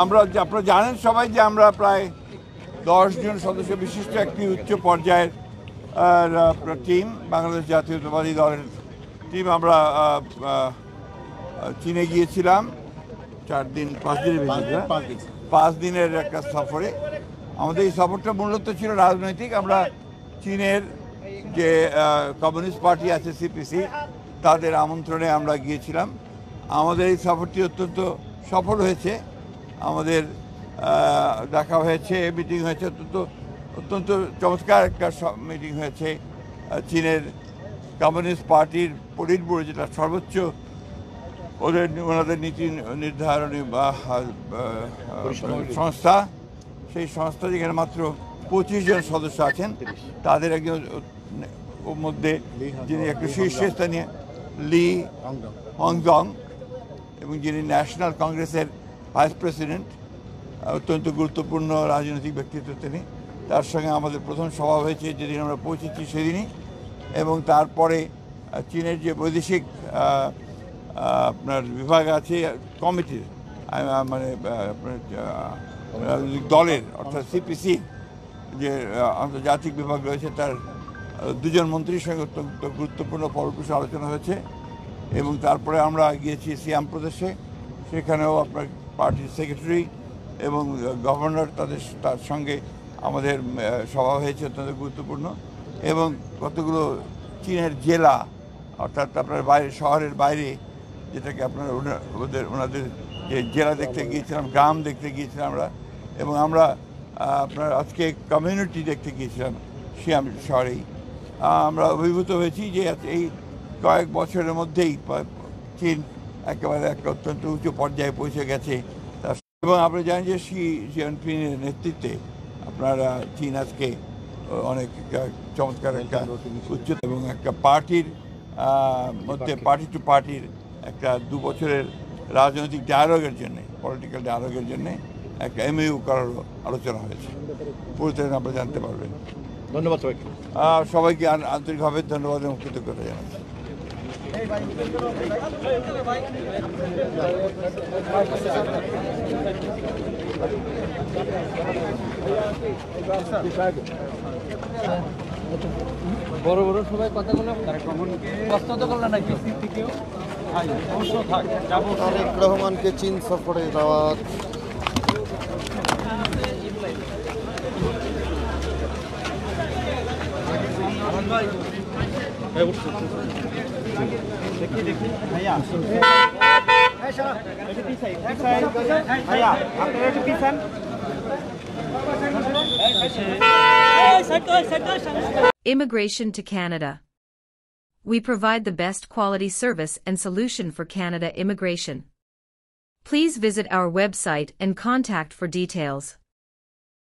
আমরা আপনারা জানেন সবাই যে আমরা প্রায় 10 জন সদস্য বিশিষ্ট একটি উচ্চ পর্যায়ের টিম, বাংলাদেশ জাতীয়তাবাদী দলের টিম, আমরা চীনে গিয়েছিলাম 5 দিনের একটা সফরে। আমাদের এই সফরটা মূলত ছিল রাজনৈতিক। আমরা চীনের যে কমিউনিস্ট পার্টি আছে সিপিসি, তাদের আমন্ত্রণে আমরা গিয়েছিলাম। আমাদের এই সফরটি অত্যন্ত সফল হয়েছে। আমাদের দেখা হয়েছে, মিটিং হয়েছে, অত্যন্ত চমৎকার একটা মিটিং হয়েছে। চীনের কমিউনিস্ট পার্টির পলিট ব্যুরো, যেটা সর্বোচ্চ ওনাদের নীতি নির্ধারণী সংস্থা, সেই সংস্থা যেখানে মাত্র 25 জন সদস্য আছেন, তাদের একজন মধ্যে যিনি একটু শীর্ষস্থানীয় লি হংজং, এবং যিনি ন্যাশনাল কংগ্রেসের ভাইস প্রেসিডেন্ট, অত্যন্ত গুরুত্বপূর্ণ রাজনৈতিক ব্যক্তিত্ব তিনি। তার সঙ্গে আমাদের প্রথম সভা হয়েছে যেদিন আমরা পৌঁছেছি সেদিনই। এবং তারপরে চীনের যে বৈদেশিক আপনার বিভাগ আছে কমিটির, মানে দলের, অর্থাৎ সিপিসি যে আন্তর্জাতিক বিভাগ রয়েছে, তার 2 জন মন্ত্রীর সঙ্গে অত্যন্ত গুরুত্বপূর্ণ ফলপ্রসূ আলোচনা হয়েছে। এবং তারপরে আমরা গিয়েছি সিয়াম প্রদেশে, সেখানেও আপনার পার্টির সেক্রেটারি এবং গভর্নর তার সঙ্গে আমাদের সভা হয়েছে, অত্যন্ত গুরুত্বপূর্ণ। এবং কতগুলো চীনের জেলা, অর্থাৎ আপনার বাইরে, শহরের বাইরে, যেটাকে আপনার ওনাদের যে জেলা দেখতে গিয়েছিলাম, গ্রাম দেখতে গিয়েছিলাম আমরা। এবং আমরা আপনার আজকে কমিউনিটি দেখতে গিয়েছিলাম সিয়াম শহরেই। আমরা অভিভূত হয়েছি যে এই কয়েক বছরের মধ্যেই চীন একেবারে একটা অত্যন্ত উঁচু পর্যায়ে পৌঁছে গেছে। এবং আপনারা জানেন যে শি জিনপিংয়ের নেতৃত্বে আপনারা চীন আজকে অনেক চমৎকার একটা উচ্চতা এবং একটা পার্টির মধ্যে, পার্টি টু পার্টির একটা 2 বছরের রাজনৈতিক ডায়ালগের জন্যে, পলিটিক্যাল ডায়ালগের জন্যে একটা এমইউ করার আলোচনা হয়েছে। পুরোটা আপনারা জানতে পারবেন। ধন্যবাদ সবাইকে। সবাইকে আন্তরিকভাবে ধন্যবাদ এবং কৃতজ্ঞতা জানাচ্ছি। বড় বড় সবাই কথাগুলো প্রস্তুত করলেন নাকি? তারেক রহমানকে চীন সফরে দাওয়াত। দেখি ভাইয়া, ভাইয়া আপনারা একটু পিছান। Immigration to Canada. We provide the best quality service and solution for Canada immigration. Please visit our website and contact for details.